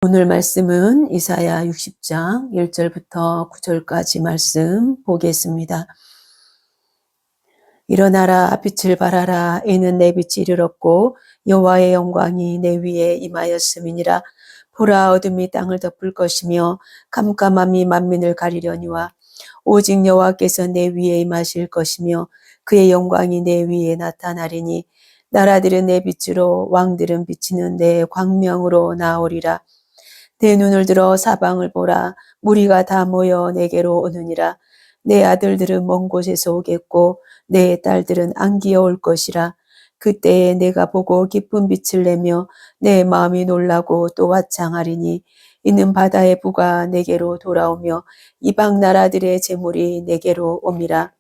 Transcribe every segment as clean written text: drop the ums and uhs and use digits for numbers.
오늘 말씀은 이사야 60장 1절부터 9절까지 말씀 보겠습니다. 일어나라, 빛을 발하라. 이는 내 빛이 이르렀고 여호와의 영광이 내 위에 임하였음이니라. 보라, 어둠이 땅을 덮을 것이며 캄캄함이 만민을 가리려니와 오직 여호와께서 내 위에 임하실 것이며 그의 영광이 내 위에 나타나리니 나라들은 내 빛으로 왕들은 비치는 내 광명으로 나오리라. 내 눈을 들어 사방을 보라. 무리가 다 모여 내게로 오느니라. 내 아들들은 먼 곳에서 오겠고 내 딸들은 안기어 올 것이라. 그때에 내가 보고 기쁜 빛을 내며 내 마음이 놀라고 또 화창하리니 이는 바다의 부가 내게로 돌아오며 이방 나라들의 재물이 내게로 옴이라.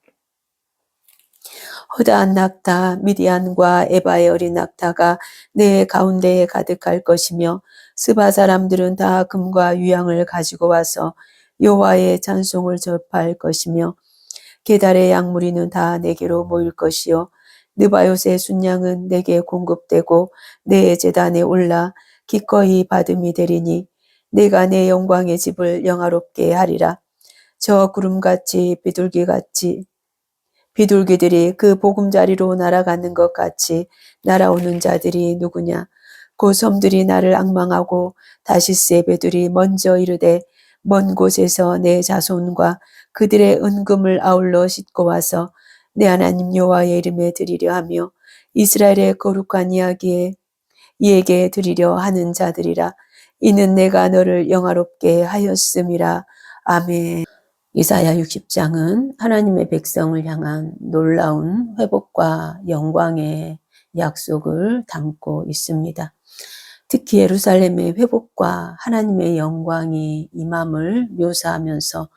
허다한 낙타 미디안과 에바의 어린 낙타가 내 가운데에 가득할 것이며 스바 사람들은 다 금과 유향을 가지고 와서 여호와의 찬송을 접할 것이며 게달의 양무리는 다 내게로 모일 것이요 느바요스의 순양은 내게 공급되고 내 제단에 올라 기꺼이 받음이 되리니 내가 내 영광의 집을 영화롭게 하리라. 저 구름같이 비둘기같이 비둘기들이 그 보금자리로 날아가는 것 같이 날아오는 자들이 누구냐? 그 섬들이 나를 앙망하고 다시스의 배들이 먼저 이르되 먼 곳에서 내 자손과 그들의 은금을 아울러 싣고 와서 내 하나님 여호와의 이름에 드리려 하며 이스라엘의 거룩한 이에게 드리려 하는 자들이라. 이는 내가 너를 영화롭게 하였음이라. 아멘. 이사야 60장은 하나님의 백성을 향한 놀라운 회복과 영광의 약속을 담고 있습니다. 특히 예루살렘의 회복과 하나님의 영광이 임함을 묘사하면서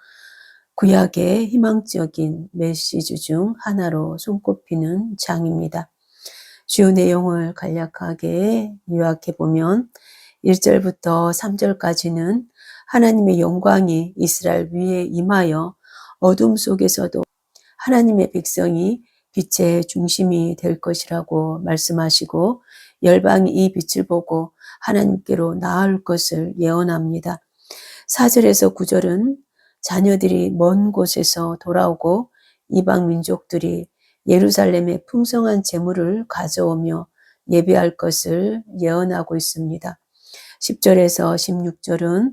구약의 희망적인 메시지 중 하나로 손꼽히는 장입니다. 주요 내용을 간략하게 요약해보면 1절부터 3절까지는 하나님의 영광이 이스라엘 위에 임하여 어둠 속에서도 하나님의 백성이 빛의 중심이 될 것이라고 말씀하시고 열방이 이 빛을 보고 하나님께로 나아올 것을 예언합니다. 4절에서 9절은 자녀들이 먼 곳에서 돌아오고 이방 민족들이 예루살렘에 풍성한 재물을 가져오며 예배할 것을 예언하고 있습니다. 10절에서 16절은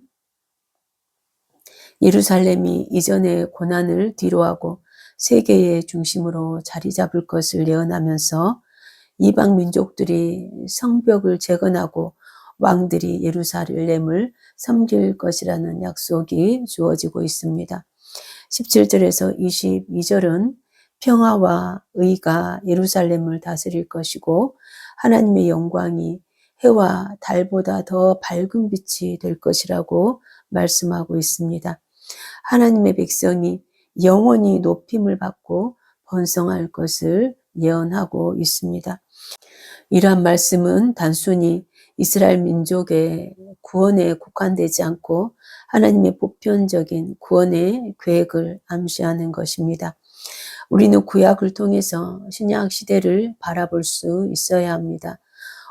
예루살렘이 이전의 고난을 뒤로하고 세계의 중심으로 자리 잡을 것을 예언하면서 이방 민족들이 성벽을 재건하고 왕들이 예루살렘을 섬길 것이라는 약속이 주어지고 있습니다. 17절에서 22절은 평화와 의가 예루살렘을 다스릴 것이고 하나님의 영광이 해와 달보다 더 밝은 빛이 될 것이라고 말씀하고 있습니다. 하나님의 백성이 영원히 높임을 받고 번성할 것을 예언하고 있습니다. 이러한 말씀은 단순히 이스라엘 민족의 구원에 국한되지 않고 하나님의 보편적인 구원의 계획을 암시하는 것입니다. 우리는 구약을 통해서 신약 시대를 바라볼 수 있어야 합니다.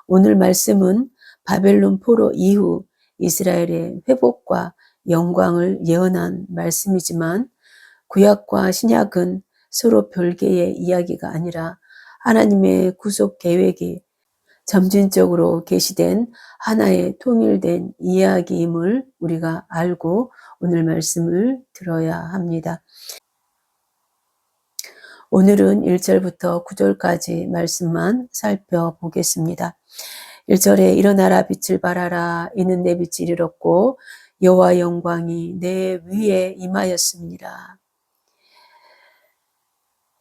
오늘 말씀은 바벨론 포로 이후 이스라엘의 회복과 영광을 예언한 말씀이지만 구약과 신약은 서로 별개의 이야기가 아니라 하나님의 구속 계획이 점진적으로 계시된 하나의 통일된 이야기임을 우리가 알고 오늘 말씀을 들어야 합니다. 오늘은 1절부터 9절까지 말씀만 살펴보겠습니다. 1절에 일어나라, 빛을 발하라. 이는 내 빛이 이르렀고 여호와 영광이 내 위에 임하였습니다.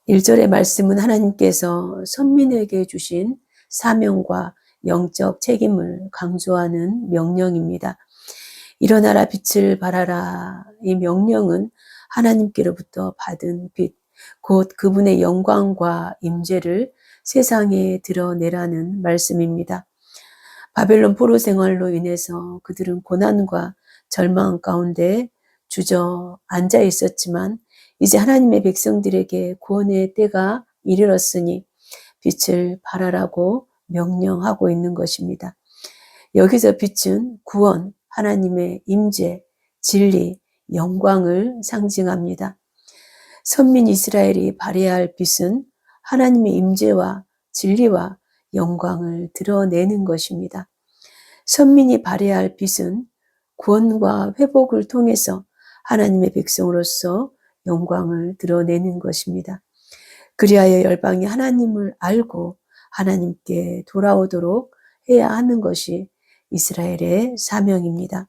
1절의 말씀은 하나님께서 선민에게 주신 사명과 영적 책임을 강조하는 명령입니다. 일어나라, 빛을 발하라. 이 명령은 하나님께로부터 받은 빛, 곧 그분의 영광과 임재를 세상에 드러내라는 말씀입니다. 바벨론 포로 생활로 인해서 그들은 고난과 절망 가운데 주저앉아 있었지만 이제 하나님의 백성들에게 구원의 때가 이르렀으니 빛을 발하라고 명령하고 있는 것입니다. 여기서 빛은 구원, 하나님의 임재, 진리, 영광을 상징합니다. 선민 이스라엘이 발해야 할 빛은 하나님의 임재와 진리와 영광을 드러내는 것입니다. 선민이 발해야 할 빛은 구원과 회복을 통해서 하나님의 백성으로서 영광을 드러내는 것입니다. 그리하여 열방이 하나님을 알고 하나님께 돌아오도록 해야 하는 것이 이스라엘의 사명입니다.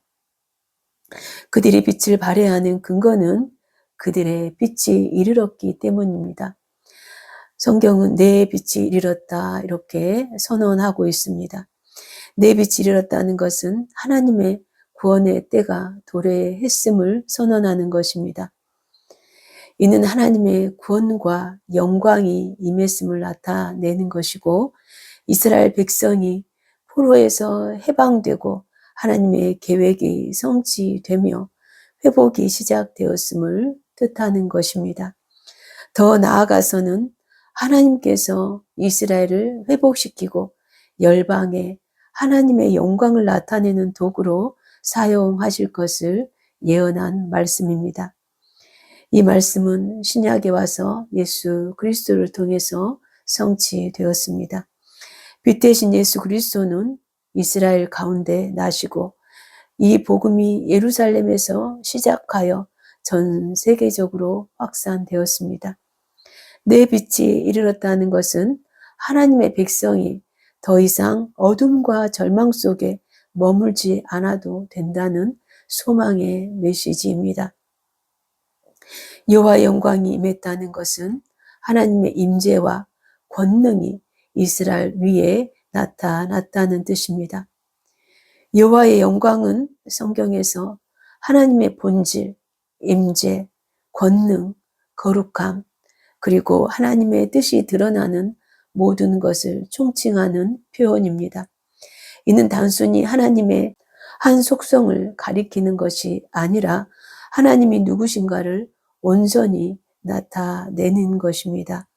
그들이 빛을 발해야 하는 근거는 그들의 빛이 이르렀기 때문입니다. 성경은 내 빛이 이르렀다 이렇게 선언하고 있습니다. 내 빛이 이르렀다는 것은 하나님의 구원의 때가 도래했음을 선언하는 것입니다. 이는 하나님의 구원과 영광이 임했음을 나타내는 것이고 이스라엘 백성이 포로에서 해방되고 하나님의 계획이 성취되며 회복이 시작되었음을 뜻하는 것입니다. 더 나아가서는 하나님께서 이스라엘을 회복시키고 열방에 하나님의 영광을 나타내는 도구로 사용하실 것을 예언한 말씀입니다. 이 말씀은 신약에 와서 예수 그리스도를 통해서 성취되었습니다. 빛 대신 예수 그리스도는 이스라엘 가운데 나시고 이 복음이 예루살렘에서 시작하여 전 세계적으로 확산되었습니다. 내 빛이 이르렀다는 것은 하나님의 백성이 더 이상 어둠과 절망 속에 머물지 않아도 된다는 소망의 메시지입니다. 여호와의 영광이 임했다는 것은 하나님의 임재와 권능이 이스라엘 위에 나타났다는 뜻입니다. 여호와의 영광은 성경에서 하나님의 본질, 임재, 권능, 거룩함, 그리고 하나님의 뜻이 드러나는 모든 것을 총칭하는 표현입니다. 이는 단순히 하나님의 한 속성을 가리키는 것이 아니라 하나님이 누구신가를 온전히 나타내는 것입니다.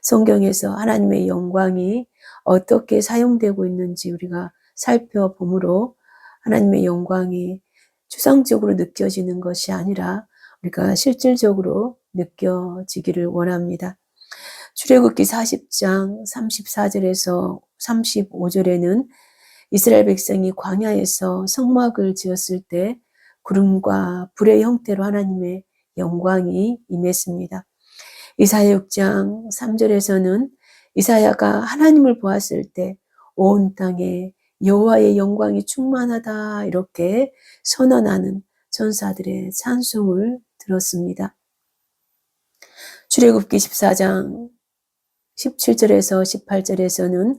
성경에서 하나님의 영광이 어떻게 사용되고 있는지 우리가 살펴보므로 하나님의 영광이 추상적으로 느껴지는 것이 아니라 우리가 실질적으로 느껴지기를 원합니다. 출애굽기 40장 34절에서 35절에는 이스라엘 백성이 광야에서 성막을 지었을 때 구름과 불의 형태로 하나님의 영광이 임했습니다. 이사야 6장 3절에서는 이사야가 하나님을 보았을 때 온 땅에 여호와의 영광이 충만하다 이렇게 선언하는 천사들의 찬송을 들었습니다. 출애굽기 14장 17절에서 18절에서는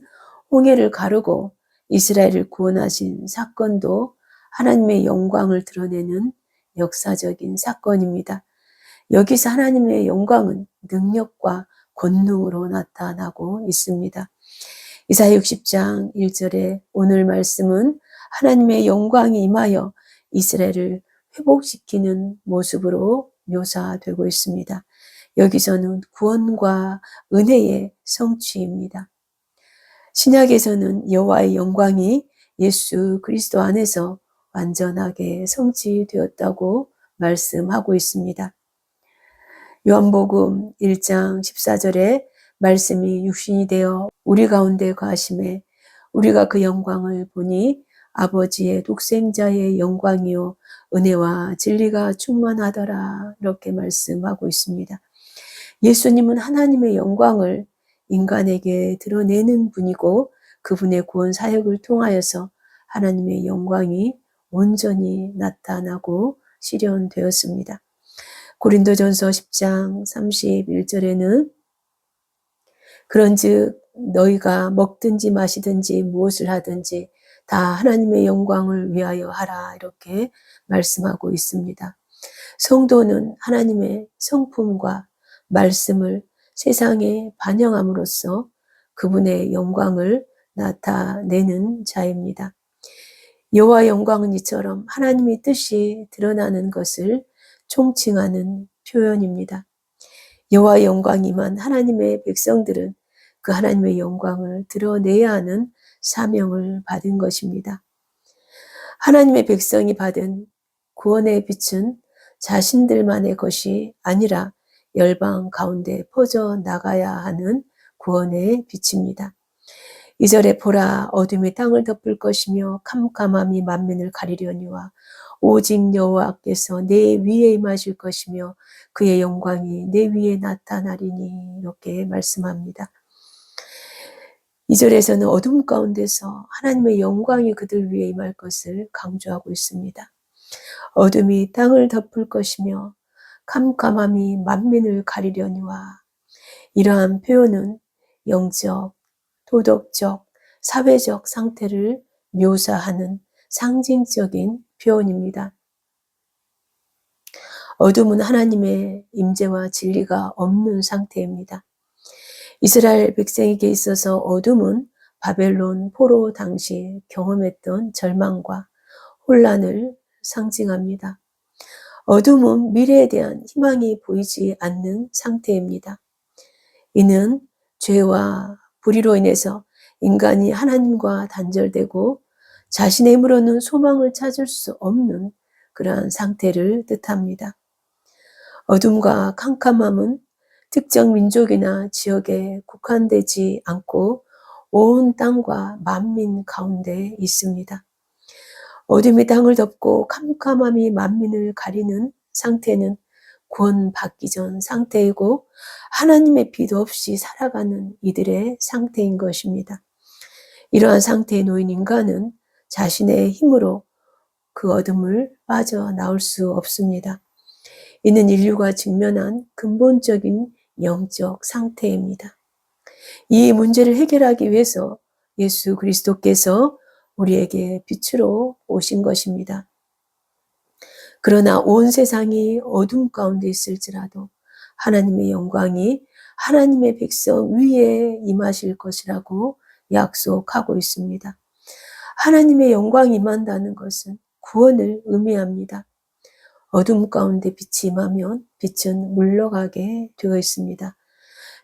홍해를 가르고 이스라엘을 구원하신 사건도 하나님의 영광을 드러내는 역사적인 사건입니다. 여기서 하나님의 영광은 능력과 권능으로 나타나고 있습니다. 이사야 60장 1절에 오늘 말씀은 하나님의 영광이 임하여 이스라엘을 회복시키는 모습으로 묘사되고 있습니다. 여기서는 구원과 은혜의 성취입니다. 신약에서는 여호와의 영광이 예수 그리스도 안에서 완전하게 성취되었다고 말씀하고 있습니다. 요한복음 1장 14절에 말씀이 육신이 되어 우리 가운데 거하심에 우리가 그 영광을 보니 아버지의 독생자의 영광이요 은혜와 진리가 충만하더라 이렇게 말씀하고 있습니다. 예수님은 하나님의 영광을 인간에게 드러내는 분이고 그분의 구원 사역을 통하여서 하나님의 영광이 온전히 나타나고 실현되었습니다. 고린도전서 10장 31절에는 그런즉 너희가 먹든지 마시든지 무엇을 하든지 다 하나님의 영광을 위하여 하라 이렇게 말씀하고 있습니다. 성도는 하나님의 성품과 말씀을 세상에 반영함으로써 그분의 영광을 나타내는 자입니다. 여호와의 영광은 이처럼 하나님의 뜻이 드러나는 것을 총칭하는 표현입니다. 여호와의 영광이 임한 하나님의 백성들은 그 하나님의 영광을 드러내야 하는 사명을 받은 것입니다. 하나님의 백성이 받은 구원의 빛은 자신들만의 것이 아니라 열방 가운데 퍼져 나가야 하는 구원의 빛입니다. 2절에 보라 어둠이 땅을 덮을 것이며 캄캄함이 만민을 가리려니와 오직 여호와께서 내 위에 임하실 것이며 그의 영광이 내 위에 나타나리니 이렇게 말씀합니다. 2절에서는 어둠 가운데서 하나님의 영광이 그들 위에 임할 것을 강조하고 있습니다. 어둠이 땅을 덮을 것이며 캄캄함이 만민을 가리려니와 이러한 표현은 영적, 도덕적, 사회적 상태를 묘사하는 상징적인 표현입니다. 어둠은 하나님의 임재와 진리가 없는 상태입니다. 이스라엘 백성에게 있어서 어둠은 바벨론 포로 당시 경험했던 절망과 혼란을 상징합니다. 어둠은 미래에 대한 희망이 보이지 않는 상태입니다. 이는 죄와 불의로 인해서 인간이 하나님과 단절되고 자신의 힘으로는 소망을 찾을 수 없는 그러한 상태를 뜻합니다. 어둠과 캄캄함은 특정 민족이나 지역에 국한되지 않고 온 땅과 만민 가운데 있습니다. 어둠이 땅을 덮고 캄캄함이 만민을 가리는 상태는 구원받기 전 상태이고 하나님의 빛 없이 살아가는 이들의 상태인 것입니다. 이러한 상태에 놓인 인간은 자신의 힘으로 그 어둠을 빠져나올 수 없습니다. 이는 인류가 직면한 근본적인 영적 상태입니다. 이 문제를 해결하기 위해서 예수 그리스도께서 우리에게 빛으로 오신 것입니다. 그러나 온 세상이 어둠 가운데 있을지라도 하나님의 영광이 하나님의 백성 위에 임하실 것이라고 약속하고 있습니다. 하나님의 영광이 임한다는 것은 구원을 의미합니다. 어둠 가운데 빛이 임하면 빛은 물러가게 되어 있습니다.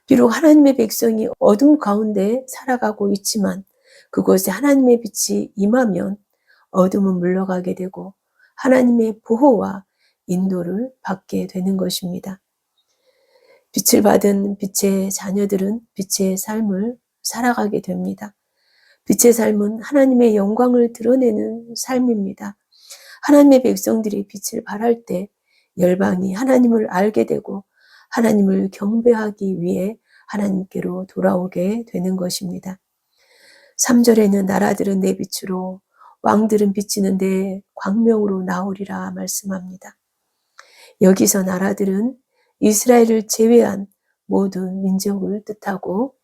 비록 하나님의 백성이 어둠 가운데 살아가고 있지만 그곳에 하나님의 빛이 임하면 어둠은 물러가게 되고 하나님의 보호와 인도를 받게 되는 것입니다. 빛을 받은 빛의 자녀들은 빛의 삶을 살아가게 됩니다. 빛의 삶은 하나님의 영광을 드러내는 삶입니다. 하나님의 백성들이 빛을 발할 때 열방이 하나님을 알게 되고 하나님을 경배하기 위해 하나님께로 돌아오게 되는 것입니다. 3절에는 나라들은 내 빛으로 왕들은 비치는 내 광명으로 나오리라 말씀합니다. 여기서 나라들은 이스라엘을 제외한 모든 민족을 뜻하고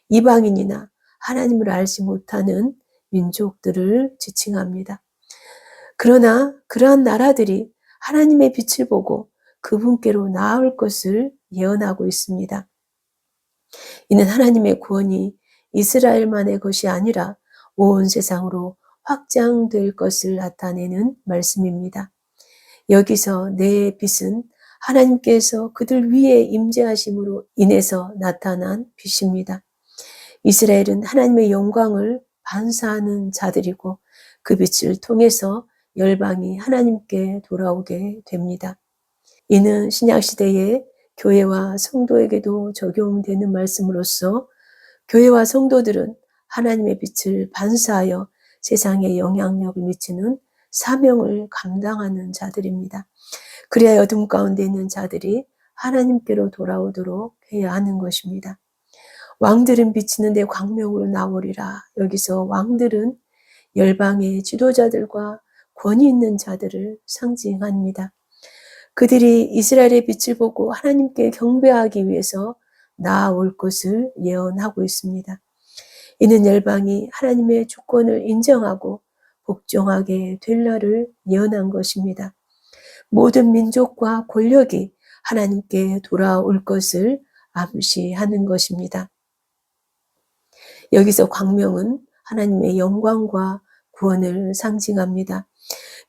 이방인이나 하나님을 알지 못하는 민족들을 지칭합니다. 그러나 그러한 나라들이 하나님의 빛을 보고 그분께로 나아올 것을 예언하고 있습니다. 이는 하나님의 구원이 이스라엘만의 것이 아니라 온 세상으로 확장될 것을 나타내는 말씀입니다. 여기서 내 빛은 하나님께서 그들 위에 임재하심으로 인해서 나타난 빛입니다. 이스라엘은 하나님의 영광을 반사하는 자들이고 그 빛을 통해서 열방이 하나님께 돌아오게 됩니다. 이는 신약시대의 교회와 성도에게도 적용되는 말씀으로서 교회와 성도들은 하나님의 빛을 반사하여 세상에 영향력을 미치는 사명을 감당하는 자들입니다. 그래야 어둠 가운데 있는 자들이 하나님께로 돌아오도록 해야 하는 것입니다. 왕들은 비치는 데 광명으로 나오리라. 여기서 왕들은 열방의 지도자들과 권위 있는 자들을 상징합니다. 그들이 이스라엘의 빛을 보고 하나님께 경배하기 위해서 나아올 것을 예언하고 있습니다. 이는 열방이 하나님의 주권을 인정하고 복종하게 될 날을 예언한 것입니다. 모든 민족과 권력이 하나님께 돌아올 것을 암시하는 것입니다. 여기서 광명은 하나님의 영광과 구원을 상징합니다.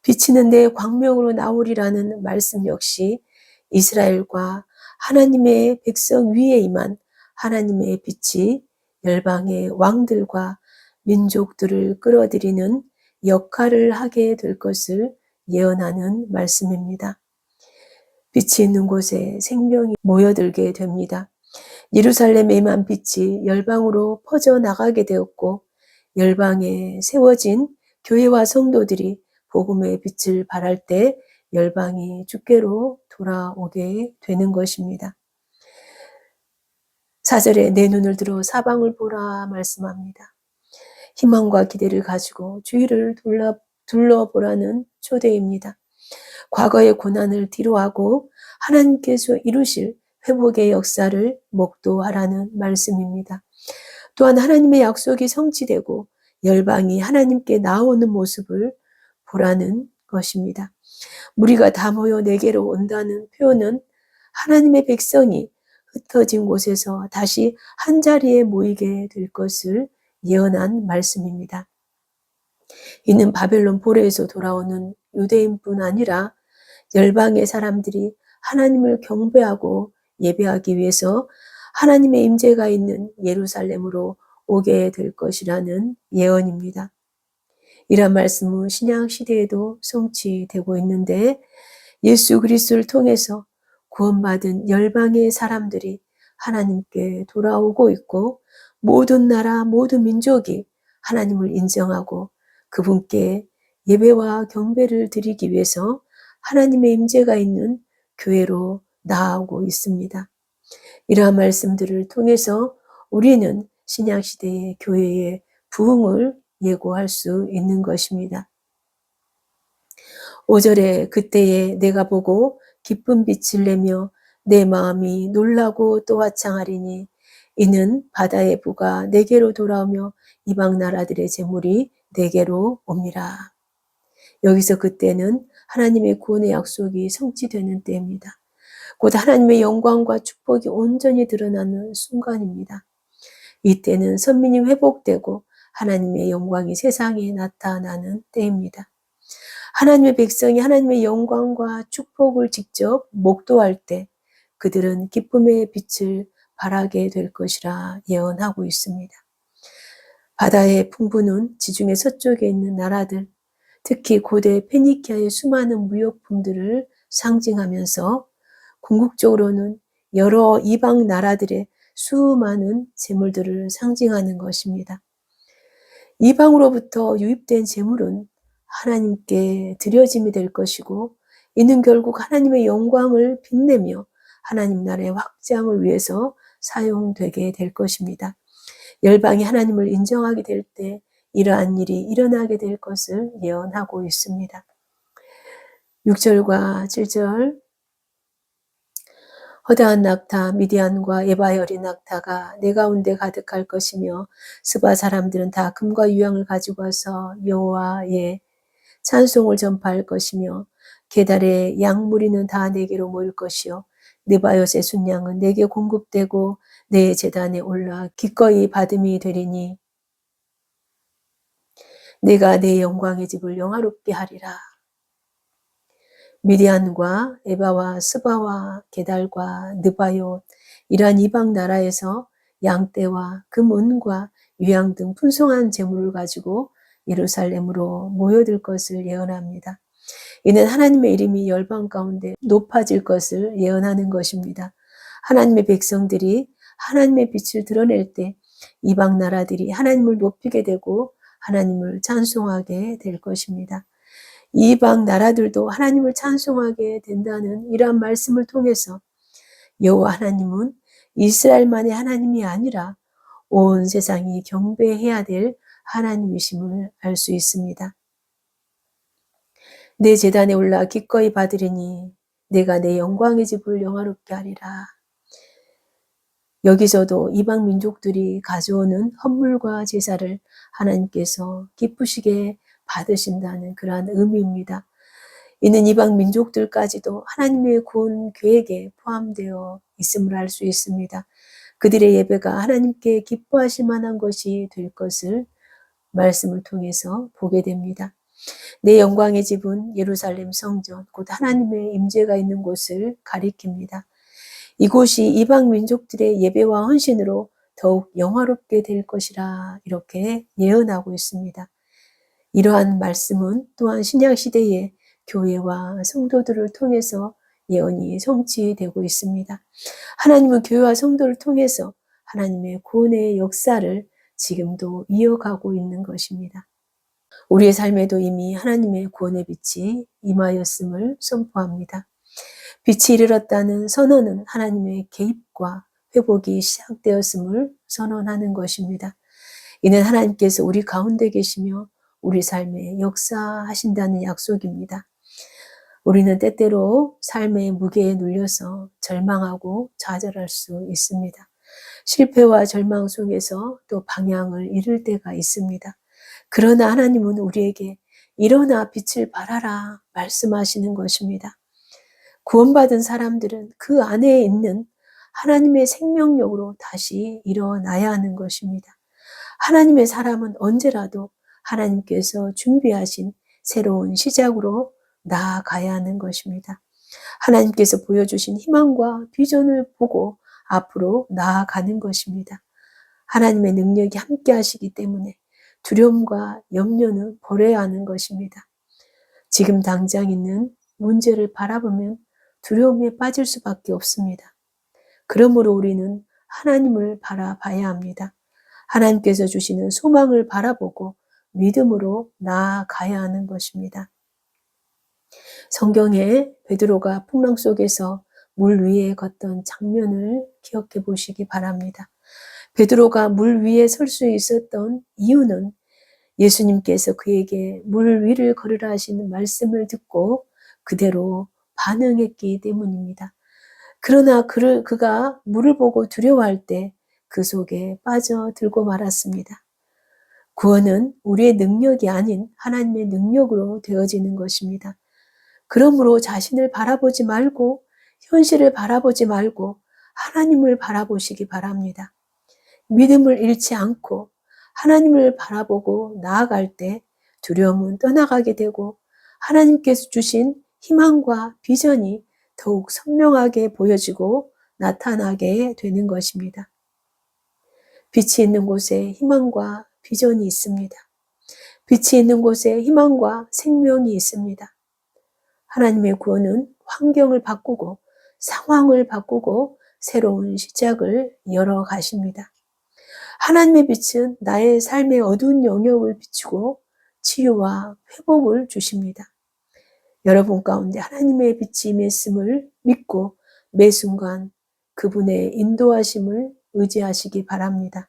비치는 데 광명으로 나오리라는 말씀 역시 이스라엘과 하나님의 백성 위에 임한 하나님의 빛이 열방의 왕들과 민족들을 끌어들이는 역할을 하게 될 것을 예언하는 말씀입니다. 빛이 있는 곳에 생명이 모여들게 됩니다. 예루살렘에 임한 빛이 열방으로 퍼져나가게 되었고 열방에 세워진 교회와 성도들이 복음의 빛을 발할 때 열방이 주께로 돌아오게 되는 것입니다. 4절에 내 눈을 들어 사방을 보라 말씀합니다. 희망과 기대를 가지고 주위를 둘러보라는 초대입니다. 과거의 고난을 뒤로하고 하나님께서 이루실 회복의 역사를 목도하라는 말씀입니다. 또한 하나님의 약속이 성취되고 열방이 하나님께 나오는 모습을 보라는 것입니다. 무리가 다 모여 내게로 온다는 표현은 하나님의 백성이 흩어진 곳에서 다시 한자리에 모이게 될 것을 예언한 말씀입니다. 이는 바벨론 포로에서 돌아오는 유대인뿐 아니라 열방의 사람들이 하나님을 경배하고 예배하기 위해서 하나님의 임재가 있는 예루살렘으로 오게 될 것이라는 예언입니다. 이런 말씀은 신약 시대에도 성취되고 있는데 예수 그리스도를 통해서 구원받은 열방의 사람들이 하나님께 돌아오고 있고 모든 나라 모든 민족이 하나님을 인정하고 그분께 예배와 경배를 드리기 위해서 하나님의 임재가 있는 교회로 나아오고 있습니다. 이러한 말씀들을 통해서 우리는 신약시대의 교회의 부흥을 예고할 수 있는 것입니다. 5절에 그때에 내가 보고 기쁜 빛을 내며 내 마음이 놀라고 또 화창하리니 이는 바다의 부가 내게로 돌아오며 이방 나라들의 재물이 내게로 옵니다. 여기서 그때는 하나님의 구원의 약속이 성취되는 때입니다. 곧 하나님의 영광과 축복이 온전히 드러나는 순간입니다. 이때는 선민이 회복되고 하나님의 영광이 세상에 나타나는 때입니다. 하나님의 백성이 하나님의 영광과 축복을 직접 목도할 때 그들은 기쁨의 빛을 발하게 될 것이라 예언하고 있습니다. 바다의 풍부는 지중해 서쪽에 있는 나라들, 특히 고대 페니키아의 수많은 무역품들을 상징하면서 궁극적으로는 여러 이방 나라들의 수많은 재물들을 상징하는 것입니다. 이방으로부터 유입된 재물은 하나님께 드려짐이 될 것이고 이는 결국 하나님의 영광을 빛내며 하나님 나라의 확장을 위해서 사용되게 될 것입니다. 열방이 하나님을 인정하게 될 때 이러한 일이 일어나게 될 것을 예언하고 있습니다. 6절과 7절 허다한 낙타 미디안과 에바의 어린 낙타가 내 가운데 가득할 것이며 스바 사람들은 다 금과 유향을 가지고 와서 여호와의 찬송을 전파할 것이며 게달의 양무리는 다 내게로 모일 것이요 느바요의 순양은 내게 공급되고 내 제단에 올라 기꺼이 받음이 되리니 내가 내 영광의 집을 영화롭게 하리라. 미디안과 에바와 스바와 게달과 느바요 이러한 이방 나라에서 양떼와 금은과 유향 등 풍성한 재물을 가지고 예루살렘으로 모여들 것을 예언합니다. 이는 하나님의 이름이 열방 가운데 높아질 것을 예언하는 것입니다. 하나님의 백성들이 하나님의 빛을 드러낼 때 이방 나라들이 하나님을 높이게 되고 하나님을 찬송하게 될 것입니다. 이방 나라들도 하나님을 찬송하게 된다는 이러한 말씀을 통해서 여호와 하나님은 이스라엘만의 하나님이 아니라 온 세상이 경배해야 될 하나님이심을 알 수 있습니다. 내 제단에 올라 기꺼이 받으리니 내가 내 영광의 집을 영화롭게 하리라. 여기서도 이방 민족들이 가져오는 헌물과 제사를 하나님께서 기쁘시게 받으신다는 그러한 의미입니다. 이는 이방 민족들까지도 하나님의 구원 계획에 포함되어 있음을 알 수 있습니다. 그들의 예배가 하나님께 기뻐하실 만한 것이 될 것을 말씀을 통해서 보게 됩니다. 내 영광의 집은 예루살렘 성전, 곧 하나님의 임재가 있는 곳을 가리킵니다. 이곳이 이방 민족들의 예배와 헌신으로 더욱 영화롭게 될 것이라 이렇게 예언하고 있습니다. 이러한 말씀은 또한 신약시대의 교회와 성도들을 통해서 예언이 성취되고 있습니다. 하나님은 교회와 성도를 통해서 하나님의 구원의 역사를 지금도 이어가고 있는 것입니다. 우리의 삶에도 이미 하나님의 구원의 빛이 임하였음을 선포합니다. 빛이 이르렀다는 선언은 하나님의 개입과 회복이 시작되었음을 선언하는 것입니다. 이는 하나님께서 우리 가운데 계시며 우리 삶에 역사하신다는 약속입니다. 우리는 때때로 삶의 무게에 눌려서 절망하고 좌절할 수 있습니다. 실패와 절망 속에서 또 방향을 잃을 때가 있습니다. 그러나 하나님은 우리에게 일어나 빛을 발하라 말씀하시는 것입니다. 구원받은 사람들은 그 안에 있는 하나님의 생명력으로 다시 일어나야 하는 것입니다. 하나님의 사람은 언제라도 하나님께서 준비하신 새로운 시작으로 나아가야 하는 것입니다. 하나님께서 보여주신 희망과 비전을 보고 앞으로 나아가는 것입니다. 하나님의 능력이 함께 하시기 때문에 두려움과 염려는 버려야 하는 것입니다. 지금 당장 있는 문제를 바라보면 두려움에 빠질 수밖에 없습니다. 그러므로 우리는 하나님을 바라봐야 합니다. 하나님께서 주시는 소망을 바라보고 믿음으로 나아가야 하는 것입니다. 성경에 베드로가 풍랑 속에서 물 위에 걷던 장면을 기억해 보시기 바랍니다. 베드로가 물 위에 설 수 있었던 이유는 예수님께서 그에게 물 위를 걸으라 하시는 말씀을 듣고 그대로 반응했기 때문입니다. 그러나 그가 물을 보고 두려워할 때 그 속에 빠져들고 말았습니다. 구원은 우리의 능력이 아닌 하나님의 능력으로 되어지는 것입니다. 그러므로 자신을 바라보지 말고 현실을 바라보지 말고 하나님을 바라보시기 바랍니다. 믿음을 잃지 않고 하나님을 바라보고 나아갈 때 두려움은 떠나가게 되고 하나님께서 주신 희망과 비전이 더욱 선명하게 보여지고 나타나게 되는 것입니다. 빛이 있는 곳에 희망과 비전이 있습니다. 빛이 있는 곳에 희망과 생명이 있습니다. 하나님의 구원은 환경을 바꾸고 상황을 바꾸고 새로운 시작을 열어 가십니다. 하나님의 빛은 나의 삶의 어두운 영역을 비추고 치유와 회복을 주십니다. 여러분 가운데 하나님의 빛이 임했음을 믿고 매 순간 그분의 인도하심을 의지하시기 바랍니다.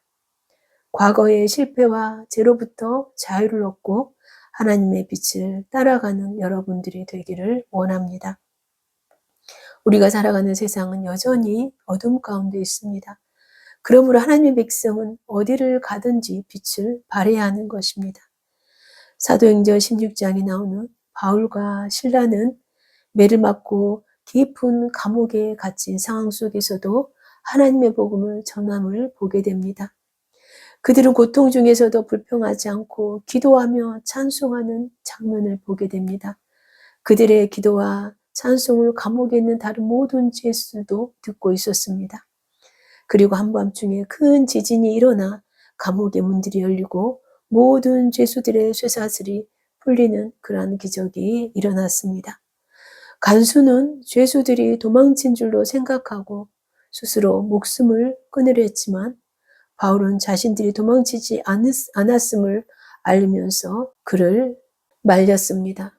과거의 실패와 죄로부터 자유를 얻고 하나님의 빛을 따라가는 여러분들이 되기를 원합니다. 우리가 살아가는 세상은 여전히 어둠 가운데 있습니다. 그러므로 하나님의 백성은 어디를 가든지 빛을 발해야 하는 것입니다. 사도행전 16장에 나오는 바울과 실라는 매를 맞고 깊은 감옥에 갇힌 상황 속에서도 하나님의 복음을 전함을 보게 됩니다. 그들은 고통 중에서도 불평하지 않고 기도하며 찬송하는 장면을 보게 됩니다. 그들의 기도와 찬송을 감옥에 있는 다른 모든 죄수도 듣고 있었습니다. 그리고 한밤중에 큰 지진이 일어나 감옥의 문들이 열리고 모든 죄수들의 쇠사슬이 풀리는 그러한 기적이 일어났습니다. 간수는 죄수들이 도망친 줄로 생각하고 스스로 목숨을 끊으려 했지만 바울은 자신들이 도망치지 않았음을 알리면서 그를 말렸습니다.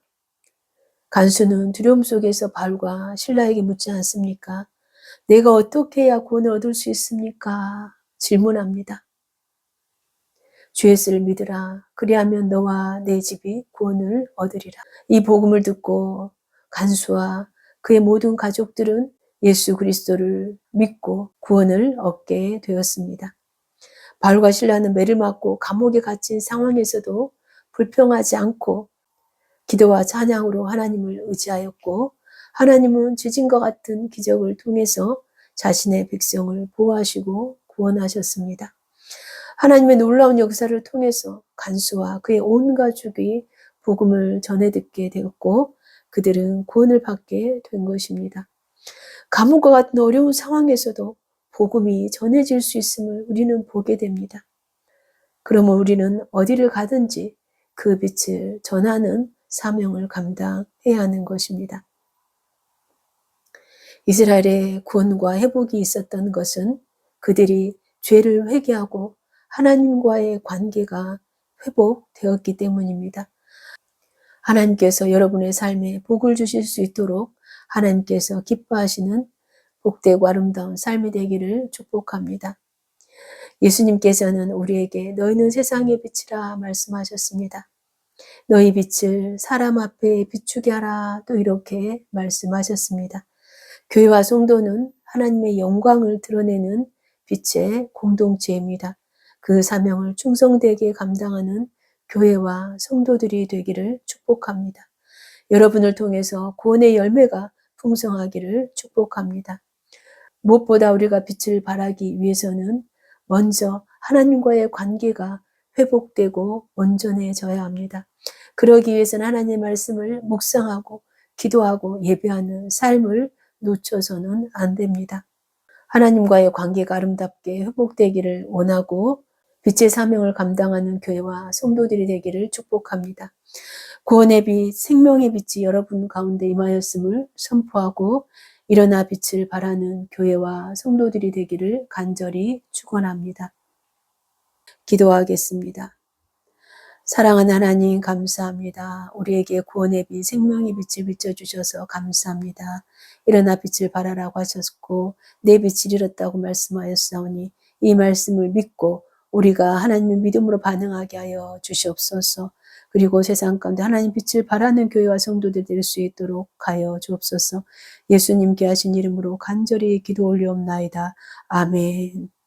간수는 두려움 속에서 바울과 실라에게 묻지 않습니까? 내가 어떻게 해야 구원을 얻을 수 있습니까? 질문합니다. 주 예수를 믿으라. 그리하면 너와 내 집이 구원을 얻으리라. 이 복음을 듣고 간수와 그의 모든 가족들은 예수 그리스도를 믿고 구원을 얻게 되었습니다. 바울과 실라는 매를 맞고 감옥에 갇힌 상황에서도 불평하지 않고 기도와 찬양으로 하나님을 의지하였고 하나님은 지진과 같은 기적을 통해서 자신의 백성을 보호하시고 구원하셨습니다. 하나님의 놀라운 역사를 통해서 간수와 그의 온 가족이 복음을 전해 듣게 되었고 그들은 구원을 받게 된 것입니다. 감옥과 같은 어려운 상황에서도 복음이 전해질 수 있음을 우리는 보게 됩니다. 그러면 우리는 어디를 가든지 그 빛을 전하는 사명을 감당해야 하는 것입니다. 이스라엘의 구원과 회복이 있었던 것은 그들이 죄를 회개하고 하나님과의 관계가 회복되었기 때문입니다. 하나님께서 여러분의 삶에 복을 주실 수 있도록 하나님께서 기뻐하시는 복되고 아름다운 삶이 되기를 축복합니다. 예수님께서는 우리에게 너희는 세상의 빛이라 말씀하셨습니다. 너희 빛을 사람 앞에 비추게 하라 또 이렇게 말씀하셨습니다. 교회와 성도는 하나님의 영광을 드러내는 빛의 공동체입니다. 그 사명을 충성되게 감당하는 교회와 성도들이 되기를 축복합니다. 여러분을 통해서 구원의 열매가 풍성하기를 축복합니다. 무엇보다 우리가 빛을 발하기 위해서는 먼저 하나님과의 관계가 회복되고 온전해져야 합니다. 그러기 위해서는 하나님의 말씀을 묵상하고 기도하고 예배하는 삶을 놓쳐서는 안 됩니다. 하나님과의 관계가 아름답게 회복되기를 원하고 빛의 사명을 감당하는 교회와 성도들이 되기를 축복합니다. 구원의 빛, 생명의 빛이 여러분 가운데 임하였음을 선포하고 일어나 빛을 발하는 교회와 성도들이 되기를 간절히 축원합니다. 기도하겠습니다. 사랑하는 하나님 감사합니다. 우리에게 구원의 빛, 생명의 빛을 비춰주셔서 감사합니다. 일어나 빛을 발하라고 하셨고 내 빛을 잃었다고 말씀하였사오니 이 말씀을 믿고 우리가 하나님의 믿음으로 반응하게 하여 주시옵소서. 그리고 세상 가운데 하나님 빛을 발하는 교회와 성도들 될 수 있도록 하여 주옵소서. 예수님께 하신 이름으로 간절히 기도 올리옵나이다. 아멘.